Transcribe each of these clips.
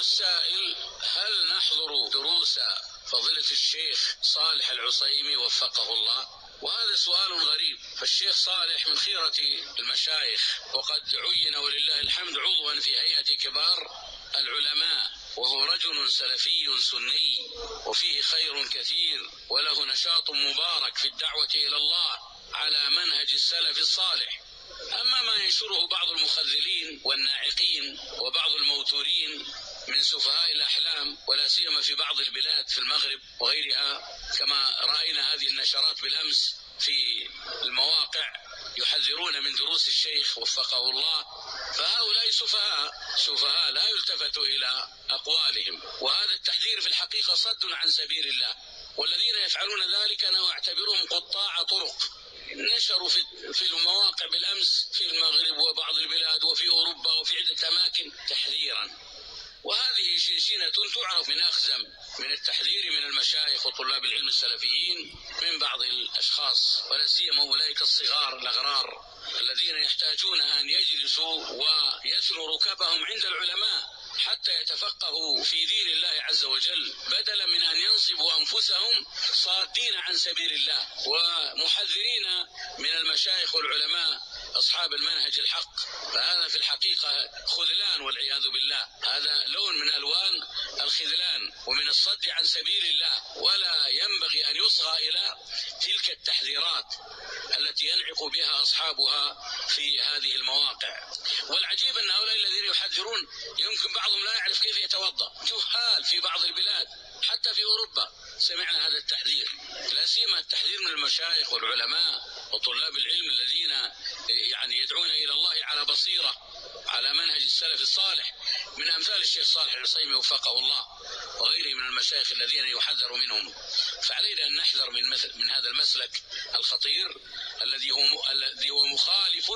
السائل: هل نحضر دروس فضيلة الشيخ صالح العصيمي وفقه الله؟ وهذا سؤال غريب، فالشيخ صالح من خيرة المشايخ، وقد عين ولله الحمد عضوا في هيئة كبار العلماء، وهو رجل سلفي سني وفيه خير كثير، وله نشاط مبارك في الدعوة إلى الله على منهج السلف الصالح. أما ما ينشره بعض المخذلين والناعقين وبعض الموتورين من سفهاء الأحلام، ولا سيما في بعض البلاد في المغرب وغيرها، كما رأينا هذه النشرات بالأمس في المواقع يحذرون من دروس الشيخ وفقه الله، فهؤلاء سفهاء لا يلتفت إلى أقوالهم، وهذا التحذير في الحقيقة صد عن سبيل الله. والذين يفعلون ذلك أنا أعتبرهم قطاع طرق، نشروا في المواقع بالأمس في المغرب وبعض البلاد وفي أوروبا وفي عدة أماكن تحذيرا، وهذه شنشنة تعرف من أخزم من التحذير من المشايخ وطلاب العلم السلفيين من بعض الأشخاص، ولا سيما أولئك الصغار الأغرار الذين يحتاجون أن يجلسوا ويثنوا ركبهم عند العلماء حتى يتفقهوا في دين الله عز وجل، بدلا من أن ينصبوا أنفسهم صادين عن سبيل الله ومحذرين من المشايخ والعلماء أصحاب المنهج الحق. فهذا في الحقيقة خذلان والعياذ بالله، هذا لون من ألوان الخذلان ومن الصد عن سبيل الله، ولا ينبغي أن يصغى إلى تلك التحذيرات التي ينعق بها أصحابها في هذه المواقع. والعجيب أن هؤلاء الذين يحذرون يمكن بعضهم لا يعرف كيف يتوضأ، جهال في بعض البلاد حتى في أوروبا سمعنا هذا التحذير، لا سيما التحذير من المشايخ والعلماء وطلاب العلم الذين يدعون إلى الله على بصيرة على منهج السلف الصالح، من أمثال الشيخ صالح العصيمي وفقه الله وغيره من المشايخ الذين يحذر منهم. فعلينا أن نحذر من هذا المسلك الخطير الذي هو مخالف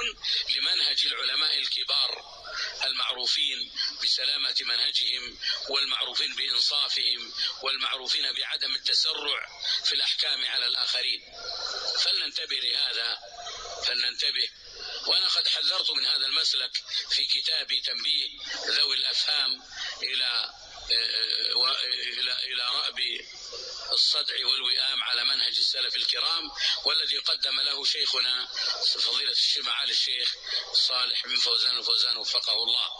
لمنهج العلماء الكبار المعروفين بسلامة منهجهم، والمعروفين بإنصافهم، والمعروفين بعدم التسرع في الأحكام على الآخرين. فلننتبه لهذا، فلننتبه. وأنا قد حذرت من هذا المسلك في كتابي تنبيه ذوي الأفهام إلى رأب الصدع والوئام على منهج السلف الكرام، والذي قدم له شيخنا فضيلة الشيخ معالي الشيخ صالح بن فوزان الفوزان وفقه الله.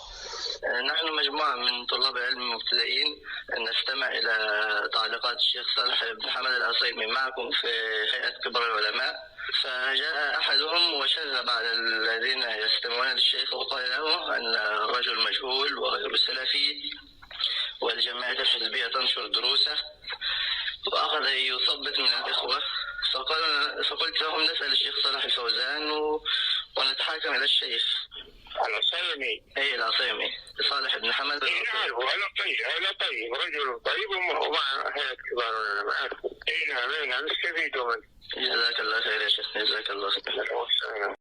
نحن مجموعة من طلاب العلم المبتدئين نستمع إلى تعليقات الشيخ صالح بن حمد العصيمي معكم في هيئة كبار العلماء، فجاء أحدهم وشذب على الذين يستمعون للشيخ وقال له أن الرجل مجهول وغير سلفي والجماعات الحزبية تنشر دروسه، وأخذ يثبت من الإخوة. فقلت لهم نسأل الشيخ صالح الفوزان ونتحاكم إلى الشيخ العصيمي. أي العصيمي صالح بن حمد العصيمي. هذا طيب رجل طيب ومع هيئة كبار العلماء. نعم نستفيد منه. جزاك الله خير يا شيخ، جزاك الله خير.